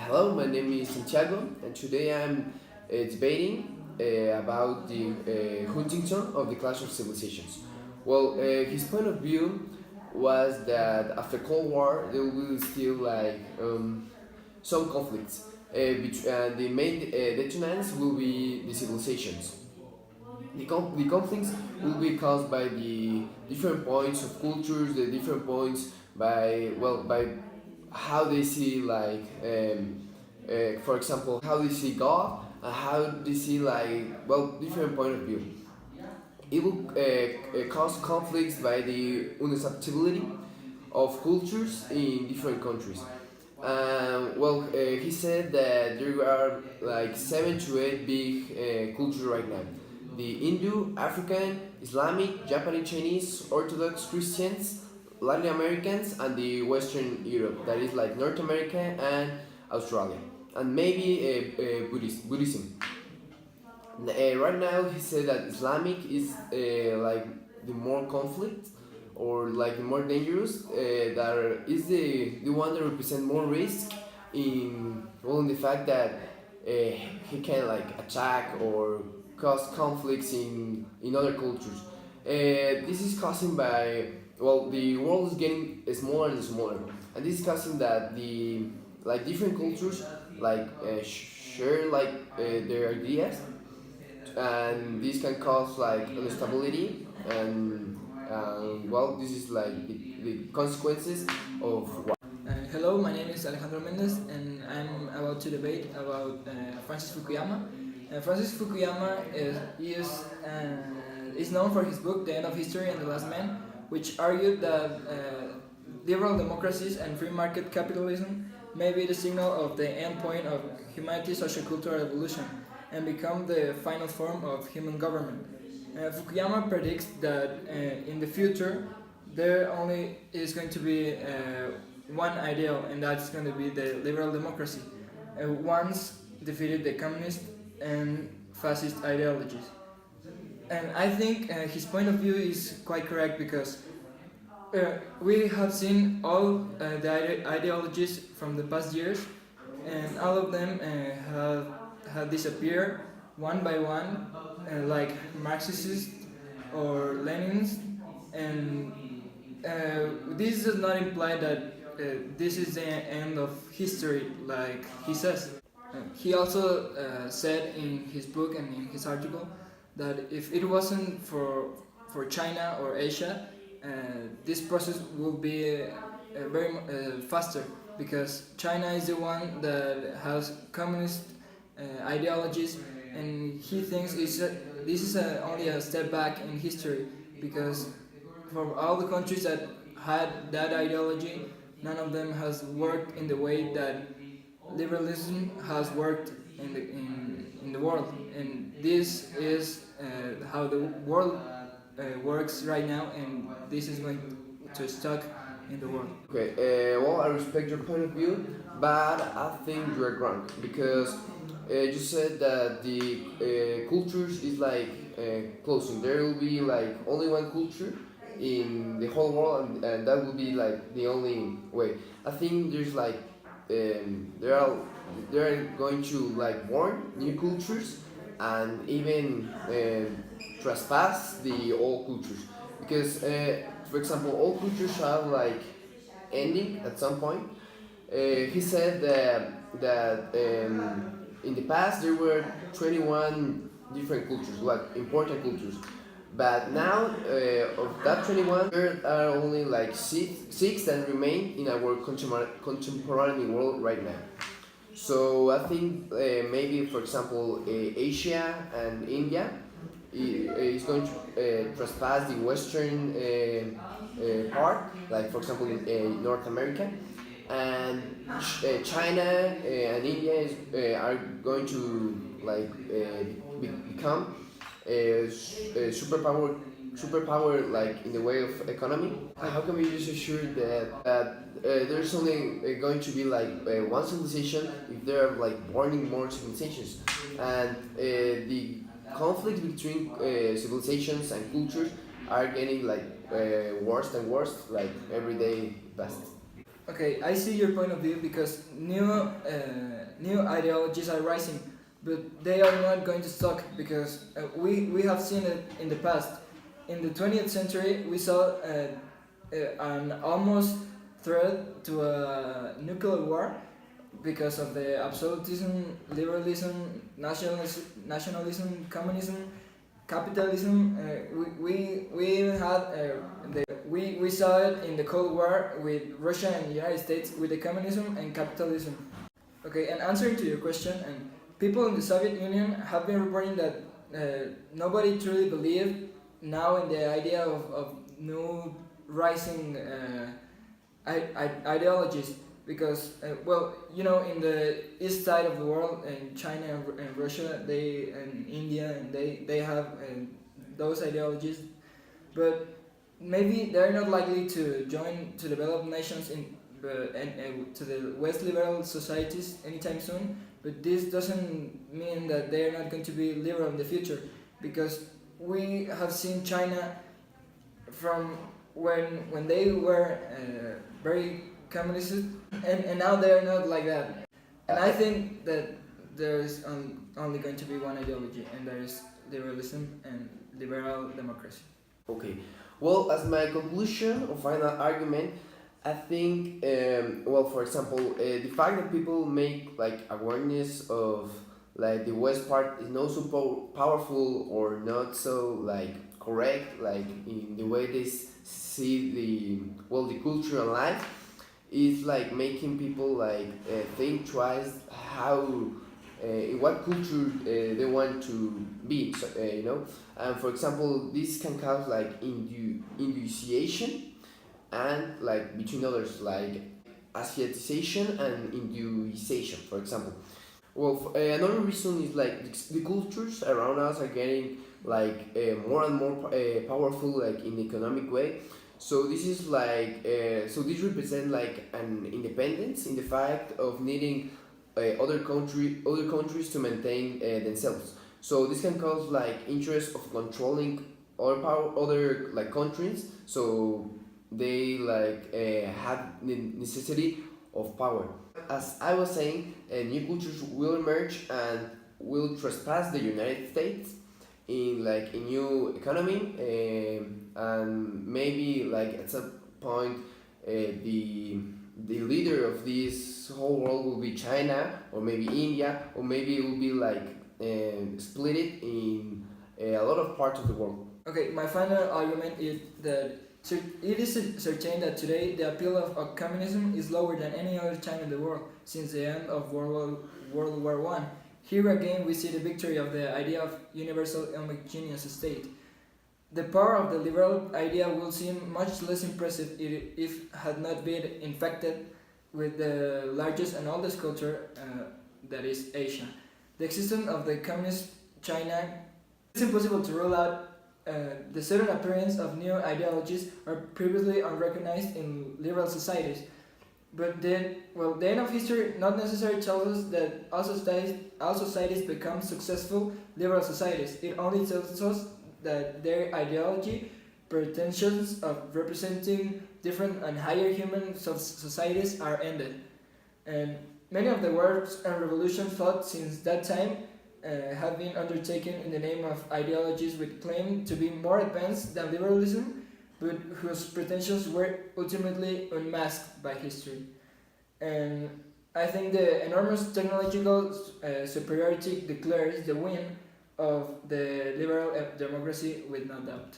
Hello, my name is Santiago, and today I'm debating about the Huntington of the Clash of Civilizations. His point of view was that after Cold War there will still some conflicts, and the main detonants will be the civilizations. The conflicts will be caused by the different points of cultures, the different points by how they see for example, how they see God and how they see different point of view. It will cause conflicts by the unacceptability of cultures in different countries. He said that there are like 7 to 8 big cultures right now: the Hindu, African, Islamic, Japanese, Chinese, Orthodox Christians, Latin Americans, and the Western Europe, that is like North America and Australia, and maybe Buddhism. Right now, he said that Islamic is the more conflict or like the more dangerous. That is the one that represent more risk in the fact that he can like attack or cause conflicts in other cultures. This is causing by the world is getting smaller and smaller, and this is causing that the different cultures share their ideas, and this can cause like instability and this is like the consequences of war. Hello, my name is Alejandro Méndez, and I'm about to debate about Francis Fukuyama. Francis Fukuyama is known for his book, The End of History and the Last Man, which argued that liberal democracies and free market capitalism may be the signal of the end point of humanity's sociocultural evolution and become the final form of human government. Fukuyama predicts that in the future there only is going to be one ideal, and that's going to be the liberal democracy, once defeated the communist and fascist ideologies. And I think his point of view is quite correct, because we have seen all the ideologies from the past years, and all of them have disappeared one by one, like Marxists or Leninists, and this does not imply that this is the end of history, like he says. He also said in his book and in his article that if it wasn't for China or Asia, this process would be very faster, because China is the one that has communist ideologies, and he thinks this is only a step back in history, because for all the countries that had that ideology, none of them has worked in the way that liberalism has worked in the world, and this is how the world works right now, and this is going to stuck in the world. Okay, I respect your point of view, but I think you're wrong, because you said that the cultures is closing. There will be like only one culture in the whole world, and that will be like the only way. I think there's there are going to born new cultures and even trespass the old cultures, because for example all cultures have ending at some point. He said that in the past there were 21 different cultures, like important cultures, but now of that 21 there are only six that remain in our contemporary world right now. So I think maybe, for example, Asia and India is going to trespass the western part, like for example in North America, and China and India are going to become a superpower in the way of economy. How can we just assure that there's only going to be one civilization if there are born more civilizations, and the conflict between civilizations and cultures are getting worse and worse every day passes. Okay, I see your point of view because new ideologies are rising, but they are not going to stop because we have seen it in the past. In the 20th century, we saw an almost threat to a nuclear war because of the absolutism, liberalism, nationalism, communism, capitalism. We even had we saw it in the Cold War with Russia and the United States with the communism and capitalism. Okay, and answering to your question, and people in the Soviet Union have been reporting that nobody truly believed now in the idea of new rising ideologies because well, you know, in the east side of the world, in China and Russia, they and India, and they have those ideologies, but maybe they're not likely to join to developed nations and to the West liberal societies anytime soon. But this doesn't mean that they're not going to be liberal in the future, because we have seen China from when they were very communist, and now they're not like that. And I think that there is only going to be one ideology, and that is liberalism and liberal democracy. Okay. Well, as my conclusion or final argument, I think, well, for example, the fact that people make like awareness of like the West part is not so powerful or not so like correct, like in the way they see the culture and life, is like making people like think twice how in what culture they want to be, so, you know. And for example, this can cause like Indusiation and like between others like Asiatization and Induization, for example. Well, another reason is like the cultures around us are getting like more and more powerful, like in economic way. So this is like so this represents like an independence in the fact of needing other countries to maintain themselves. So this can cause like interest of controlling other like countries. So they like have the necessity of power. As I was saying, new cultures will emerge and will trespass the United States in like a new economy, and maybe like at some point the leader of this whole world will be China or maybe India, or maybe it will be like split it in a lot of parts of the world. Okay, my final argument is that it is certain that today the appeal of communism is lower than any other time in the world since the end of World War One. Here again we see the victory of the idea of universal homogeneous state. The power of the liberal idea will seem much less impressive if it had not been infected with the largest and oldest culture, that is Asia. The existence of the communist China, it's impossible to rule out the sudden appearance of new ideologies are previously unrecognized in liberal societies. But then, well, the end of history not necessarily tells us that all societies become successful liberal societies. It only tells us that their ideology, pretensions of representing different and higher human societies are ended. And many of the wars and revolutions fought since that time have been undertaken in the name of ideologies which claim to be more advanced than liberalism, but whose pretensions were ultimately unmasked by history. And I think the enormous technological superiority declares the win of the liberal democracy with no doubt.